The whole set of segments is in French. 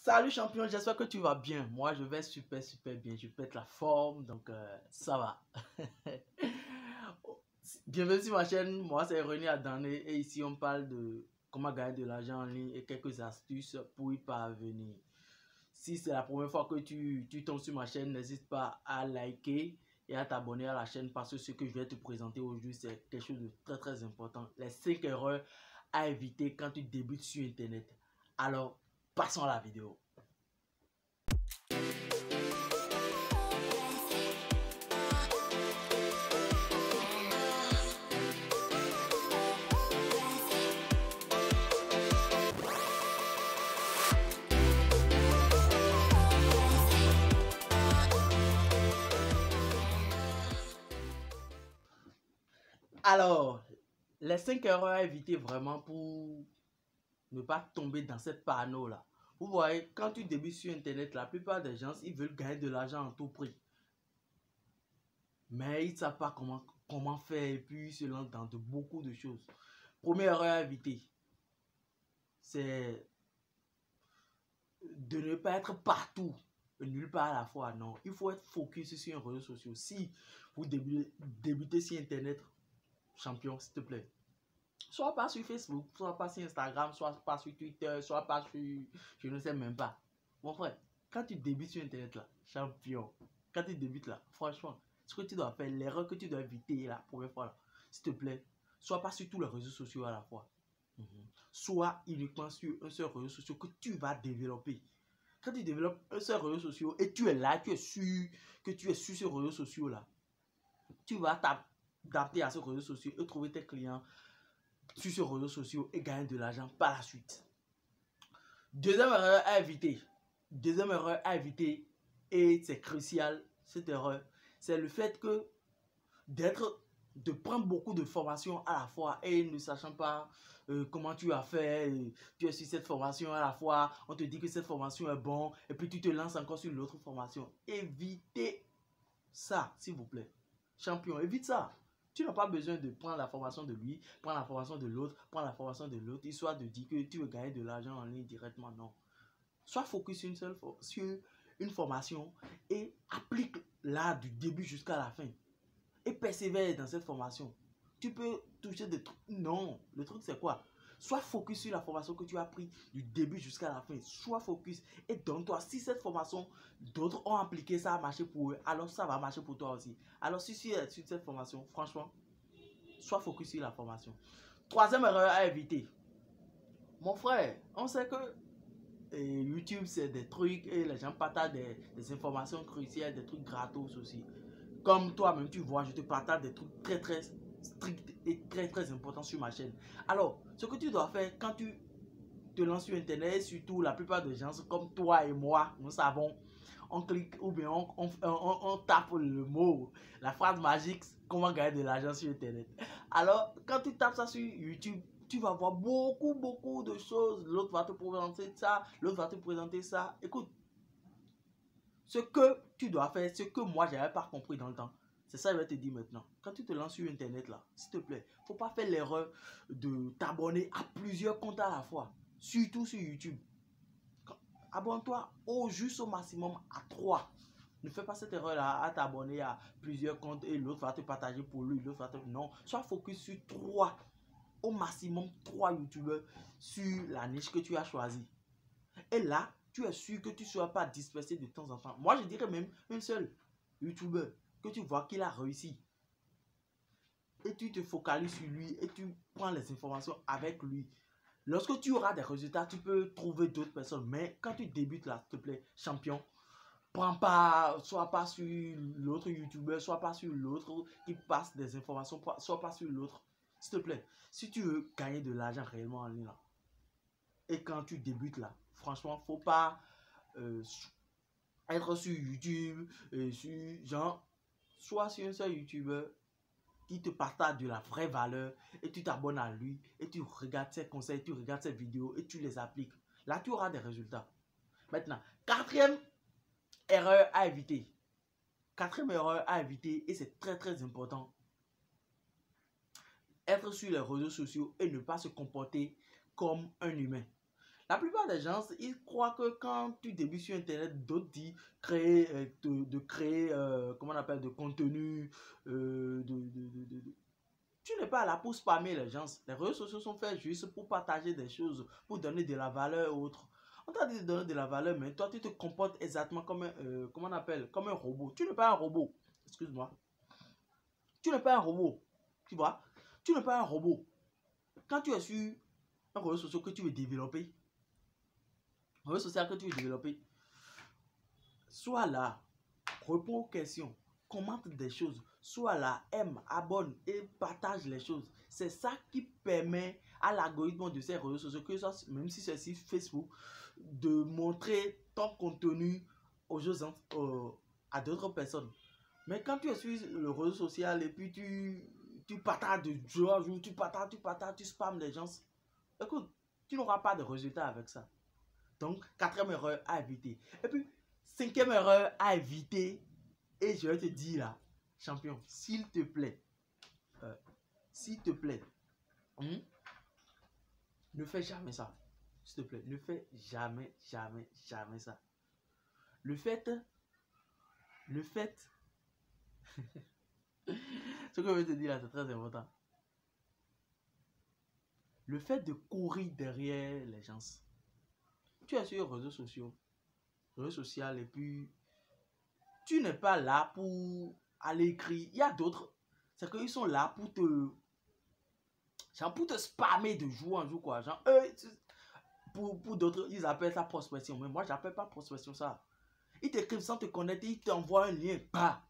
Salut champion, j'espère que tu vas bien. Moi, je vais super bien. Je pète la forme, donc ça va. Bienvenue sur ma chaîne. Moi, c'est René Adané et ici, on parle de comment gagner de l'argent en ligne et quelques astuces pour y parvenir. Si c'est la première fois que tu tombes sur ma chaîne, n'hésite pas à liker et à t'abonner à la chaîne parce que ce que je vais te présenter aujourd'hui, c'est quelque chose de très important. Les 5 erreurs à éviter quand tu débutes sur Internet. Alors, passons à la vidéo. Alors, les 5 erreurs à éviter vraiment pour ne pas tomber dans cette panneau-là. Vous voyez, quand tu débutes sur Internet, la plupart des gens, ils veulent gagner de l'argent à tout prix. Mais ils ne savent pas comment faire et puis ils se lancent dans beaucoup de choses. Première erreur à éviter, c'est de ne pas être partout, nulle part à la fois. Non, il faut être focus sur un réseau social. Si vous débutez sur Internet, champion, s'il te plaît, soit pas sur Facebook, soit pas sur Instagram, soit pas sur Twitter, soit pas sur... Je ne sais même pas. Mon frère, quand tu débutes sur Internet là, champion, quand tu débutes là, franchement, ce que tu dois faire, l'erreur que tu dois éviter la première fois là, s'il te plaît, soit pas sur tous les réseaux sociaux à la fois. Soit uniquement sur un seul réseau social que tu vas développer. Quand tu développes un seul réseau social et tu es là, tu es sûr que tu es sur ce réseau social là, tu vas t'adapter à ce réseau social et trouver tes clients sur ce réseau social et gagner de l'argent par la suite. Deuxième erreur à éviter. Deuxième erreur à éviter, et c'est crucial, cette erreur, c'est le fait que de prendre beaucoup de formations à la fois et ne sachant pas comment tu as fait, tu es sur cette formation à la fois, on te dit que cette formation est bonne et puis tu te lances encore sur l'autre formation. Évitez ça, s'il vous plaît. Champion, évite ça. Tu n'as pas besoin de prendre la formation de lui, prendre la formation de l'autre, prendre la formation de l'autre, histoire de dire que tu veux gagner de l'argent en ligne directement. Non. Sois focus sur une formation et applique-la du début jusqu'à la fin. Et persévère dans cette formation. Tu peux toucher des trucs. Non. Le truc, c'est quoi? Sois focus sur la formation que tu as pris du début jusqu'à la fin. Sois focus et donne-toi. Si cette formation, d'autres ont appliqué, ça a marché pour eux, alors ça va marcher pour toi aussi. Alors si tu es sur cette formation, franchement, sois focus sur la formation. Troisième erreur à éviter. Mon frère, on sait que YouTube, c'est des trucs et les gens partagent des informations cruciales, des trucs gratos aussi. Comme toi-même, tu vois, je te partage des trucs très stricts et très importants sur ma chaîne. Alors, ce que tu dois faire quand tu te lances sur Internet, surtout la plupart des gens comme toi et moi, nous savons, on clique ou bien on tape le mot, la phrase magique, comment gagner de l'argent sur Internet. Alors, quand tu tapes ça sur YouTube, tu vas voir beaucoup de choses. L'autre va te présenter ça, l'autre va te présenter ça. Écoute, ce que tu dois faire, ce que moi, je n'avais pas compris dans le temps, c'est ça que je vais te dire maintenant. Quand tu te lances sur Internet, là, s'il te plaît, il ne faut pas faire l'erreur de t'abonner à plusieurs comptes à la fois. Surtout sur YouTube. Abonne-toi juste au maximum à 3. Ne fais pas cette erreur-là à t'abonner à plusieurs comptes et l'autre va te partager pour lui, l'autre va te... Non, sois focus sur 3. Au maximum 3 youtubeurs sur la niche que tu as choisie. Et là, tu es sûr que tu ne seras pas dispersé de temps en temps. Moi, je dirais même un seul youtubeur que tu vois qu'il a réussi. Et tu te focalises sur lui et tu prends les informations avec lui. Lorsque tu auras des résultats, tu peux trouver d'autres personnes. Mais quand tu débutes là, s'il te plaît, champion, prends pas, sois pas sur l'autre youtubeur, sois pas sur l'autre qui passe des informations, sois pas sur l'autre. S'il te plaît, si tu veux gagner de l'argent réellement en ligne là, et quand tu débutes là, franchement, faut pas être sur YouTube, soit sur un seul youtubeur qui te partage de la vraie valeur et tu t'abonnes à lui et tu regardes ses conseils, tu regardes ses vidéos et tu les appliques. Là, tu auras des résultats. Maintenant, quatrième erreur à éviter. Quatrième erreur à éviter et c'est très important. Être sur les réseaux sociaux et ne pas se comporter comme un humain. La plupart des gens, ils croient que quand tu débutes sur Internet, d'autres disent de créer, comment on appelle, de contenu, tu n'es pas là pour spammer les gens. Les réseaux sociaux sont faits juste pour partager des choses, pour donner de la valeur aux autres. On t'a dit de donner de la valeur, mais toi, tu te comportes exactement comme un, comment on appelle, comme un robot. Tu n'es pas un robot. Excuse-moi. Tu n'es pas un robot. Tu vois? Tu n'es pas un robot. Quand tu es sur un réseau social que tu veux développer, un réseau social que tu veux développer, sois là, réponds aux questions, commente des choses, sois là, aime, abonne et partage les choses. C'est ça qui permet à l'algorithme de ces réseaux sociaux, que ce soit, même si c'est sur Facebook, de montrer ton contenu aux gens, à d'autres personnes. Mais quand tu es sur le réseau social et puis tu partages de jour à jour, tu partages, tu spams les gens, écoute, tu n'auras pas de résultat avec ça. Donc, 4e erreur à éviter. Et puis, 5e erreur à éviter. Et je vais te dire là, champion, s'il te plaît, ne fais jamais ça. S'il te plaît, ne fais jamais ça. Le fait, ce que je vais te dire là, c'est très important. Le fait de courir derrière les gens. Tu es sur les réseaux sociaux, et puis tu n'es pas là pour aller écrire. Il y a d'autres, c'est qu'ils sont là pour te spammer de jour en jour, quoi. Genre, pour d'autres, ils appellent ça prospection. Mais moi, j'appelle pas prospection ça. Ils t'écrivent sans te connaître, ils t'envoient un lien. Bah,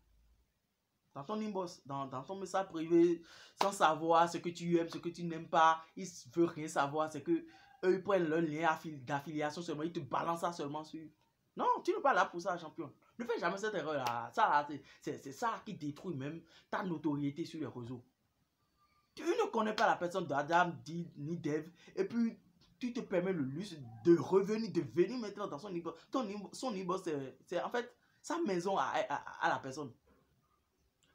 dans ton inbox, dans ton message privé, sans savoir ce que tu aimes, ce que tu n'aimes pas. Ils ne veulent rien savoir. C'est que eux, ils prennent leur lien d'affiliation seulement. Ils te balancent ça seulement sur. Non, tu n'es pas là pour ça, champion. Ne fais jamais cette erreur-là. Ça, là, c'est ça qui détruit même ta notoriété sur les réseaux. Tu ne connais pas la personne d'Adam, ni d'Eve, et puis tu te permets le luxe de revenir, de venir maintenant dans son inbox. Son inbox, c'est en fait sa maison à la personne.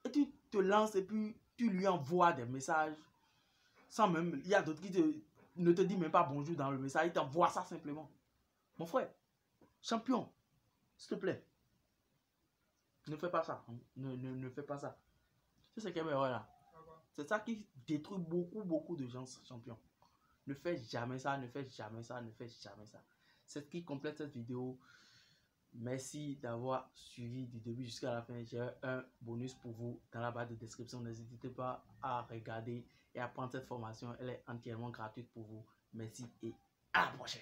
Et tu te lances et puis tu lui envoies des messages sans même. Il y a d'autres qui ne te disent même pas bonjour dans le message, ils t'envoient ça simplement. Mon frère, champion, s'il te plaît, ne fais pas ça. Ne fais pas ça. C'est ce qui est meilleur là. C'est ça qui détruit beaucoup de gens, champion. Ne fais jamais ça, ne fais jamais ça, ne fais jamais ça. C'est ce qui complète cette vidéo. Merci d'avoir suivi du début jusqu'à la fin. J'ai un bonus pour vous dans la barre de description. N'hésitez pas à regarder et à prendre cette formation. Elle est entièrement gratuite pour vous. Merci et à la prochaine.